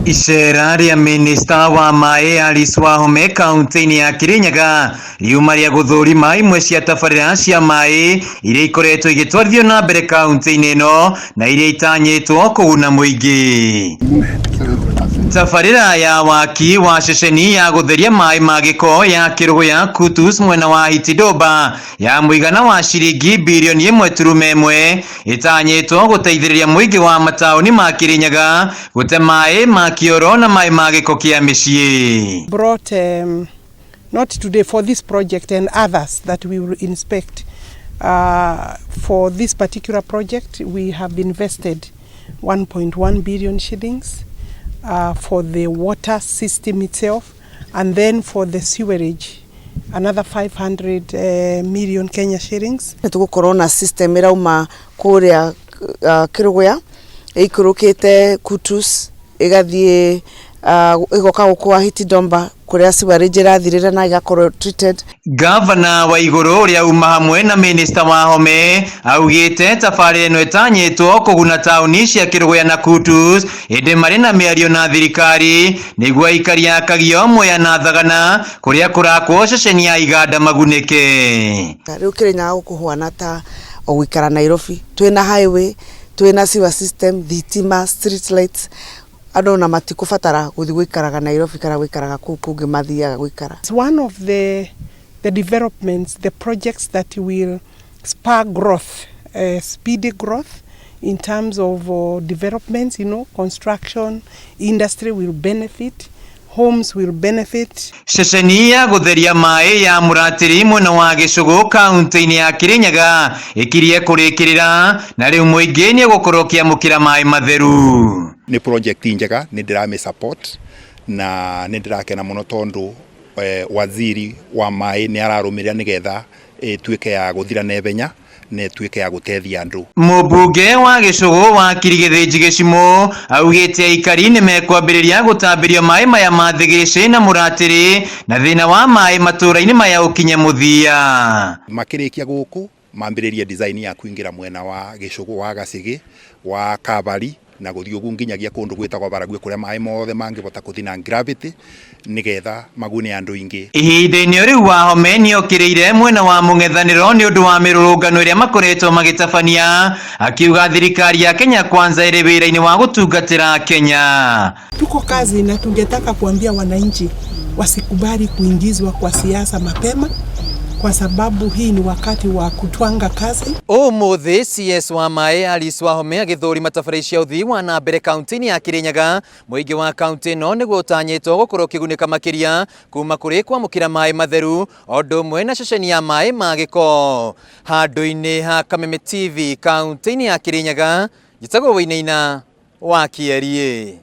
Icera rĩa Minista wa maaĩ WAHOME kaunti-inĩ ya Kirinyaga riuma rĩa gũthũrima imwe cia tabarĩra cia maaĩ iria ikoretwo igĩtwarithio na mbere kaunti-inĩ ĩno na iria itanyĩtwo kũguna mũingĩ. Tabarĩra ya waki wa ceceni ya gũtheria maaĩ ma gĩko ya KERUGOYA KUTUS mwena wa AHITI NDOMBA ya mũigana wa ciringi mbirioni 1.1 itanyĩtwo gũteithĩrĩria mũingĩ wa mataũni ma Kirinyaga gũte maaĩ ma kioro na maaĩ ma gĩko kĩa mĩciĩ. Brought not today for this project and others that we will inspect. For this particular project we have invested 1.1 billion shillings for the water system itself, and then for the sewerage another 500 million Kenya shillings. Tugukorwo na system irauma kuria KERUGOYA ikurukite KUTUS igathie igoka gukwa AHITI NDOMBA kuria sewerage irathirira na igakorwo treated. Gavana wa igũrũ ũrĩa uma hamwe na Minista WAHOME augĩte tabarĩra ĩno ĩtanyĩtwo kũguna taũni cia KERUGOYA na KUTUS ĩndĩ marĩ na mĩario na thirikari nĩguo aikari a Kagio, Mwea na Thagana kũrĩa kũrakwo ceceni ya iganda magunĩke. Rĩu Kirinyaga gũkũhwana ta gũikara Nairobi, twĩna highway, twĩna sewer system, thitima, street lights. Andũ na matikubatara gũthiĩ gũikaraga Nairobi kana gũikaraga kũu kũngĩ mathiaga gũikara. It's one of the developments, the projects that will spur growth, speedy growth in terms of developments, construction, industry will benefit, homes will benefit. Ceceni ya gũtheria maaĩ ya Mũratĩri mwena wa Gĩcũgũ kaunti-inĩ ya Kirinyaga ĩkirie kũrĩkĩrĩra na rĩu mũingĩ nĩ gũkorwo kĩamũkĩra maaĩ matheru. Ni project njega ni ndirame support na ni ndirakena muno tondu waziri wa maaĩ ni ararũmĩrĩra nigetha tuĩke ya gũthira na ihenya na tuĩke ya gũteithia andũ. Mũmbunge wa Gĩcũgũ wa Gĩthĩnji Gĩcimũ augĩte aikari nĩ mekwambĩrĩria gũtambĩrio maaĩ maya ma Thĩgĩci na Mũratĩri na thĩna wa maaĩ matũũra-inĩ maya ũkinye mũthia. Makĩrĩkia gũkũ mambĩrĩria design ya kuingira mwena wa Gĩcũgũ wa Gacĩgĩ wa Kabari na gũthiĩ ũguo nginyagia kũndũ gwĩtagwo Baragwe kũrĩa maaĩ mothe mangĩhota gũthiĩ na gravity nigetha magune andũ ingĩ. Ihinda-inĩ rĩu WAHOME nĩokĩrĩire mwena wa mũng'ethanĩro nĩ ũndũ wa mĩrũrũngano ĩrĩa makoretwo magĩtabania, akiuga thirikari ya Kenya Kwanza ĩrĩ wĩra-inĩ wa gũtungatĩra Kenya. Tuko kazi na tungetaka kuambia wananchi wasikubali kuingizwa kwa siasa mapema, kwa sababu hii ni wakati wa kutwanga kazi. Ũmũthĩ CS wa maaĩ WAHOME agĩthũrima tabarĩra cia ũthii wa na mbere kaunti-inĩ ya Kirinyaga, mũingĩ wa kaunti ĩno nĩguo ũtanyĩtwo gũkorwo ũkĩgunĩka makĩria kuma kũrĩ kwamũkĩra maaĩ matheru o ũndũ ũmwe na ceceni ya maaĩ ma gĩko. Handũ-inĩ ha Kameme TV kaunti-inĩ ya Kirinyaga, njĩtagwo Wainaina wa KIRIA.